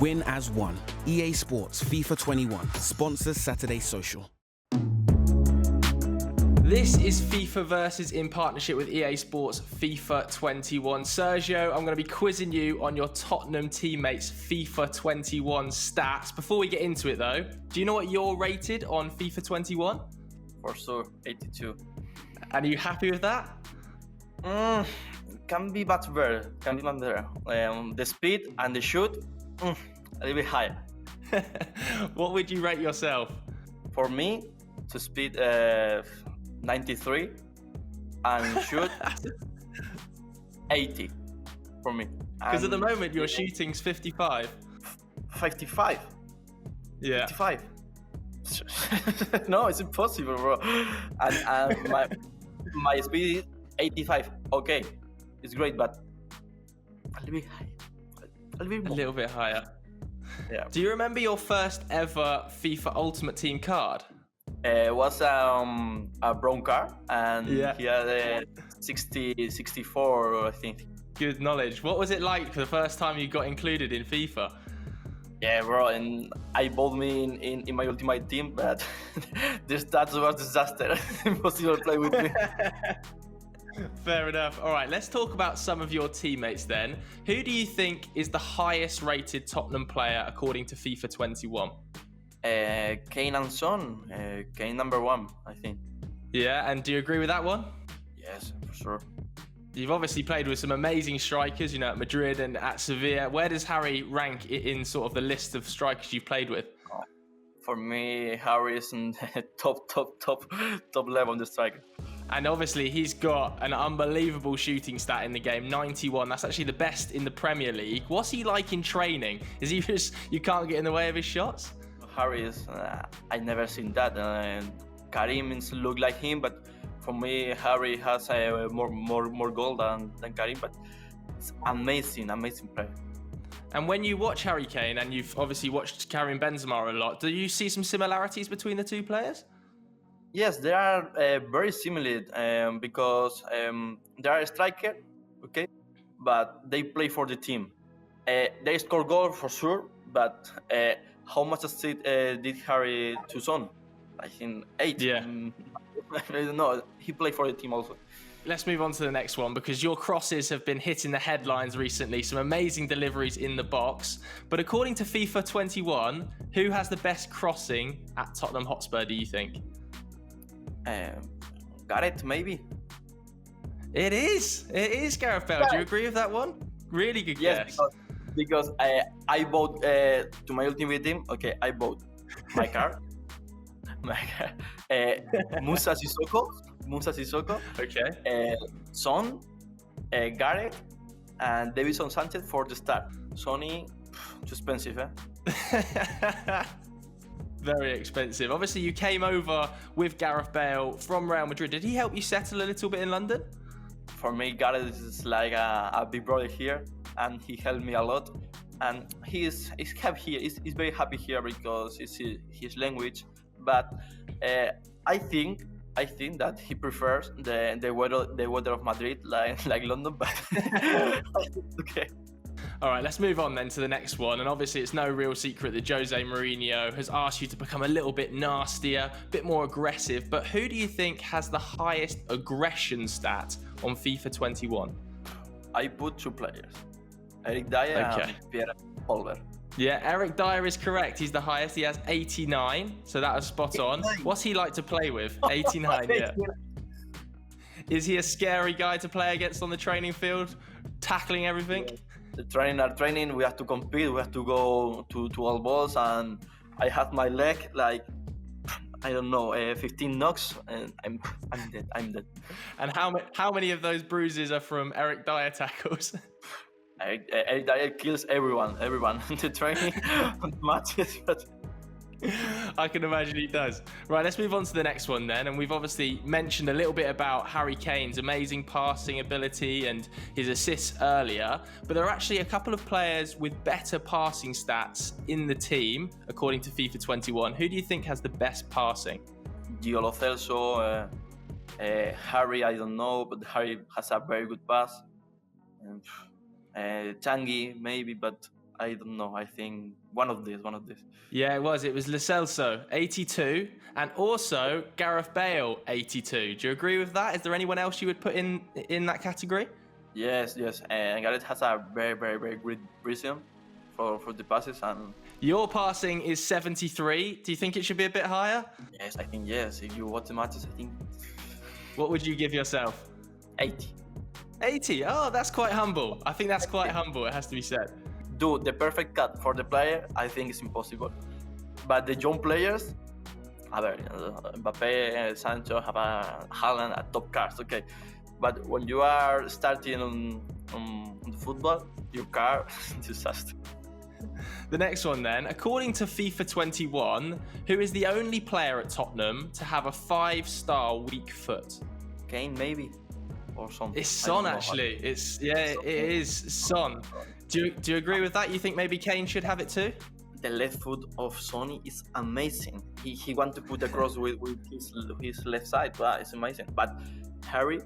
Win as one. EA Sports FIFA 21 sponsors Saturday Social. This is FIFA Versus in partnership with EA Sports FIFA 21. Sergio, I'm going to be quizzing you on your Tottenham teammates' FIFA 21 stats. Before we get into it though, do you know what you're rated on FIFA 21? For sure, 82. And are you happy with that? Can be much better. The speed and the shoot, a little bit higher. What would you rate yourself? For me, to speed 93 and shoot 80 for me. Because at the moment your shooting's 55. 55? Yeah. 55? No, it's impossible, bro. And my speed is 85. Okay, it's great, but a little bit high. A little bit higher. Yeah. Do you remember your first ever FIFA Ultimate Team card? It was a brown card, and yeah. He had a 64, I think. Good knowledge. What was it like for the first time you got included in FIFA? Yeah, bro, and I bought me in my ultimate team, but the stats was disaster. Impossible to play with me. Fair enough. All right, let's talk about some of your teammates then. Who do you think is the highest rated Tottenham player according to FIFA 21? Kane and Son. Kane number 1, I think. Yeah, and do you agree with that one? Yes, for sure. You've obviously played with some amazing strikers, at Madrid and at Sevilla. Where does Harry rank in sort of the list of strikers you've played with? For me, Harry is in top level on the striker. And obviously, he's got an unbelievable shooting stat in the game, 91. That's actually the best in the Premier League. What's he like in training? Is he just, you can't get in the way of his shots? Harry is, I never seen that. Karim look like him, but for me, Harry has more goal than Karim, but it's amazing player. And when you watch Harry Kane, and you've obviously watched Karim Benzema a lot, do you see some similarities between the two players? Yes, they are very similar because they are a striker, okay, but they play for the team. They score goal for sure, but how much assist did Harry to Son? I think 8. Yeah. I don't know. He played for the team also. Let's move on to the next one because your crosses have been hitting the headlines recently. Some amazing deliveries in the box. But according to FIFA 21, who has the best crossing at Tottenham Hotspur, do you think? Gareth, maybe. It is Gareth Bale. Do you agree with that one? Really good guess. Yes, because I bought to my ultimate team. Okay, I bought my car. Musa Sissoko. Okay. Son, Gareth, and Davinson Sanchez for the start. Sonny, too expensive, eh? Very expensive. Obviously, you came over with Gareth Bale from Real Madrid. Did he help you settle a little bit in London? For me, Gareth is like a big brother here, and he helped me a lot. And he's happy here. He's very happy here because it's his language. But I think that he prefers the weather of Madrid, like London. But okay. All right, let's move on then to the next one. And obviously, it's no real secret that Jose Mourinho has asked you to become a little bit nastier, a bit more aggressive. But who do you think has the highest aggression stat on FIFA 21? I put 2 players, Eric Dyer and Pierre Olver. Yeah, Eric Dyer is correct. He's the highest. He has 89, so that was spot on. What's he like to play with? 89, yeah. Is he a scary guy to play against on the training field, tackling everything? The training, we have to compete, we have to go to all balls, and I had my leg like, I don't know, 15 knocks, and I'm dead. And how many of those bruises are from Eric Dyer tackles? Eric Dyer kills everyone in the training on matches, but I can imagine he does. Right, let's move on to the next one then. And we've obviously mentioned a little bit about Harry Kane's amazing passing ability and his assists earlier, but there are actually a couple of players with better passing stats in the team, according to FIFA 21. Who do you think has the best passing? Lo Celso, Harry, I don't know, but Harry has a very good pass. Changi, maybe, but I don't know. I think one of these. Yeah, it was. It was Lo Celso, 82, and also Gareth Bale, 82. Do you agree with that? Is there anyone else you would put in that category? Yes. And Gareth has a very, very, very great rhythm for the passes, and Your passing is 73. Do you think it should be a bit higher? yes, I think yes. If you watch the matches, I think What would you give yourself? 80. 80. Oh, that's quite humble. I think that's quite humble, it has to be said. Do the perfect cut for the player, I think it's impossible. But the young players, Mbappe, Sancho, have a Haaland, a top cars, okay. But when you are starting on the football, your car is disaster. The next one then, according to FIFA 21, who is the only player at Tottenham to have a 5-star weak foot? Kane maybe, or something. It's Son actually. It is Son. Do you agree with that? You think maybe Kane should have it too? The left foot of Sonny is amazing. He wants to put across with his left side. Wow, it's amazing. But Harry,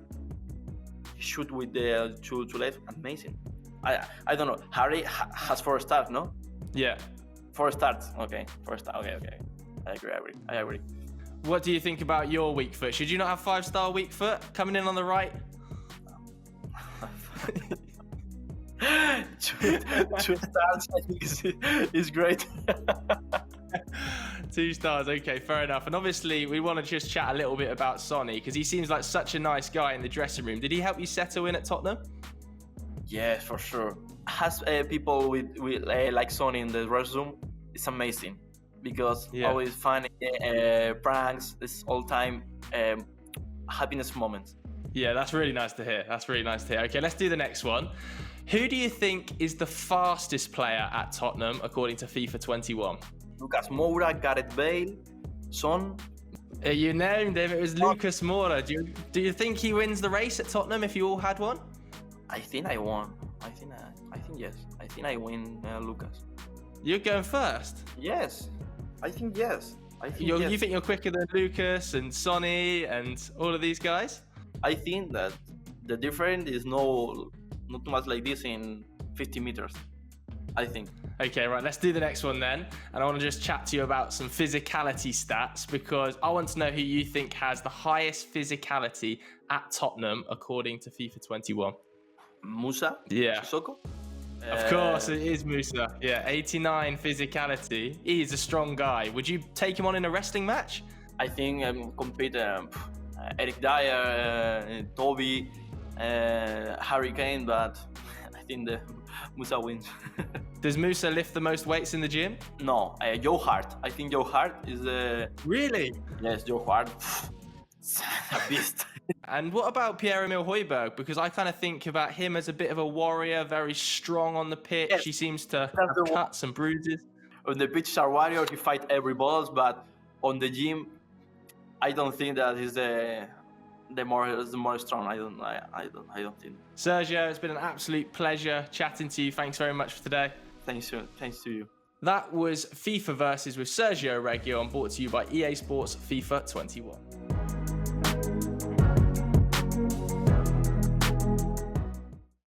he shoot with the two left, amazing. I don't know. Harry has 4 stars, no? Yeah. 4 stars. Okay, 4 stars. Okay. I agree. What do you think about your weak foot? Should you not have 5-star weak foot coming in on the right? 2 stars, I think is great. 2 stars, okay, fair enough. And obviously, we want to just chat a little bit about Sonny because he seems like such a nice guy in the dressing room. Did he help you settle in at Tottenham? Yes, for sure. Has people with like Sonny in the dressing room, it's amazing because always finding pranks, this all time happiness moments. Yeah, that's really nice to hear. Okay, let's do the next one. Who do you think is the fastest player at Tottenham according to FIFA 21? Lucas Moura, Gareth Bale, Son. You named him. It was Lucas Moura. Do you think he wins the race at Tottenham if you all had one? I think I won. I think yes. I think I win, Lucas. You're going first? Yes. I think yes. You think you're quicker than Lucas and Sonny and all of these guys? I think that the difference is not too much like this in 50 meters. I think. Okay, right, let's do the next one then. And I want to just chat to you about some physicality stats because I want to know who you think has the highest physicality at Tottenham according to FIFA 21. Musa? Yeah. Sissoko? Of course, it is Musa. Yeah, 89 physicality. He is a strong guy. Would you take him on in a wrestling match? I think compete Eric Dyer, Toby, Harry Kane, but I think the Musa wins. Does Musa lift the most weights in the gym? No, Joe Hart. I think Joe Hart is the... Really? Yes, Joe Hart. A beast. And what about Pierre-Emile Højbjerg? Because I kind of think about him as a bit of a warrior, very strong on the pitch. Yes. He seems to have cuts and bruises. On the pitch, are warrior. He fight every balls, but on the gym, I don't think that he's the more strong. I don't think. Sergio, it's been an absolute pleasure chatting to you. Thanks very much for today. Thanks to you. That was FIFA Versus with Sergio Reguilon, brought to you by EA Sports FIFA 21.